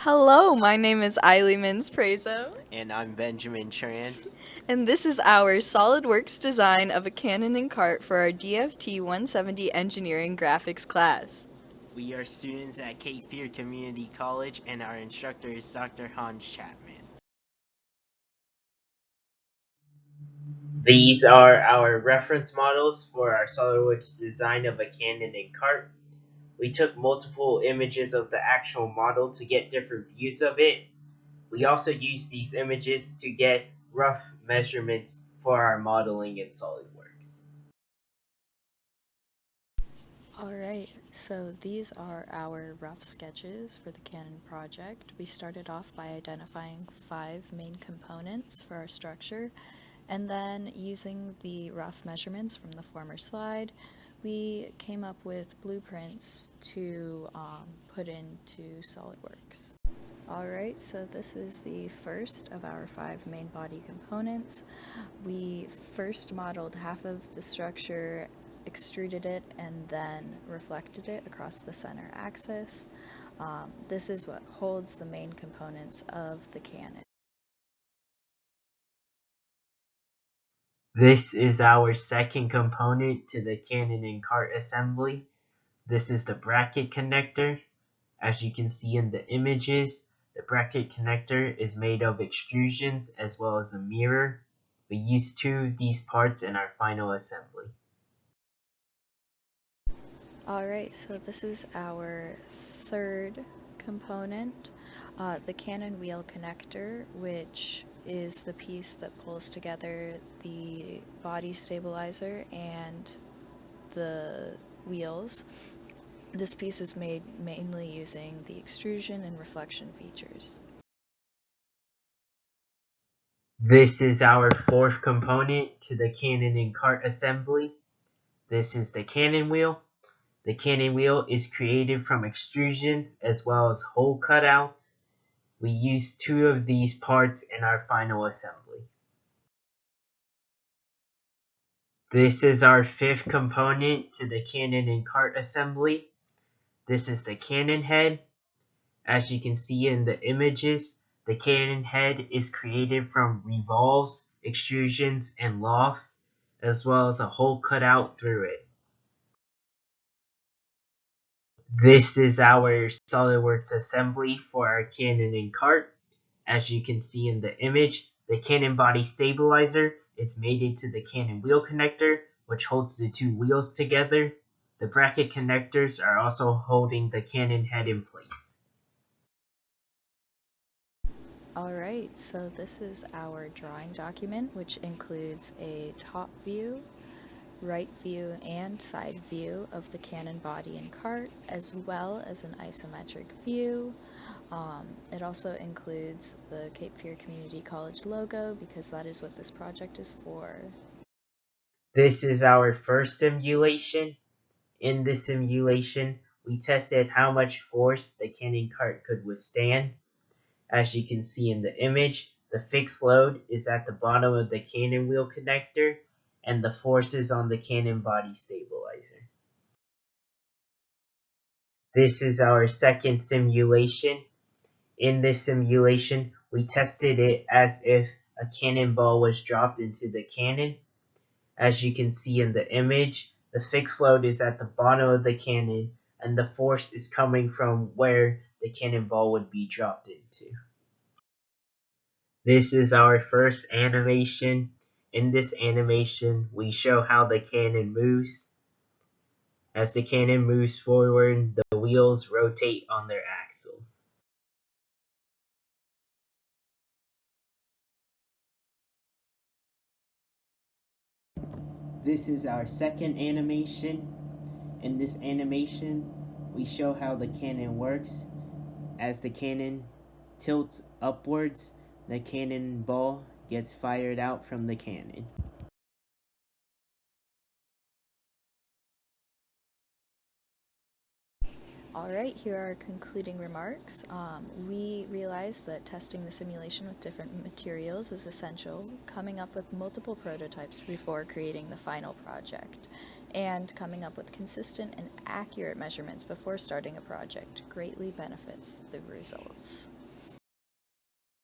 Hello, my name is Eiley Mins-Prezo, And I'm Benjamin Tran. and this is our SolidWorks design of a cannon and cart for our DFT 170 Engineering Graphics class. We are students at Cape Fear Community College, and our instructor is Dr. Hans Chapman. These are our reference models for our SolidWorks design of a cannon and cart. We took multiple images of the actual model to get different views of it. We also used these images to get rough measurements for our modeling in SolidWorks. Alright, so these are our rough sketches for the cannon project. We started off by identifying 5 main components for our structure, and then using the rough measurements from the former slide, we came up with blueprints to put into SolidWorks. Alright, so this is the first of our 5 main body components. We first modeled half of the structure, extruded it, and then reflected it across the center axis. This is what holds the main components of the cannon. This is our second component to the cannon and cart assembly. This is the bracket connector. As you can see in the images, the bracket connector is made of extrusions as well as a mirror. We used 2 of these parts in our final assembly. Alright, so this is our third component, the cannon wheel connector, which is the piece that pulls together the body stabilizer and the wheels. This piece is made mainly using the extrusion and reflection features. This is our fourth component to the cannon and cart assembly. This is the cannon wheel. The cannon wheel is created from extrusions as well as hole cutouts. We used 2 of these parts in our final assembly. This is our fifth component to the cannon and cart assembly. This is the cannon head. As you can see in the images, the cannon head is created from revolves, extrusions, and lofts, as well as a hole cut out through it. This is our SolidWorks assembly for our cannon and cart. As you can see in the image, the cannon body stabilizer is mated to the cannon wheel connector, which holds the 2 wheels together. The bracket connectors are also holding the cannon head in place. Alright, so this is our drawing document, which includes a top view, right view, and side view of the cannon body and cart, as well as an isometric view. It also includes the Cape Fear Community College logo, because that is what this project is for. This is our first simulation. In this simulation, we tested how much force the cannon cart could withstand. As you can see in the image, the fixed load is at the bottom of the cannon wheel connector, and the force is on the cannon body stabilizer. This is our second simulation. In this simulation, we tested it as if a cannonball was dropped into the cannon. As you can see in the image, the fixed load is at the bottom of the cannon, and the force is coming from where the cannonball would be dropped into. This is our first animation. In this animation, we show how the cannon moves. As the cannon moves forward, the wheels rotate on their axle. This is our second animation. In this animation, we show how the cannon works. As the cannon tilts upwards, the cannonball gets fired out from the cannon. Alright, here are concluding remarks. We realized that testing the simulation with different materials was essential, coming up with multiple prototypes before creating the final project. And coming up with consistent and accurate measurements before starting a project greatly benefits the results.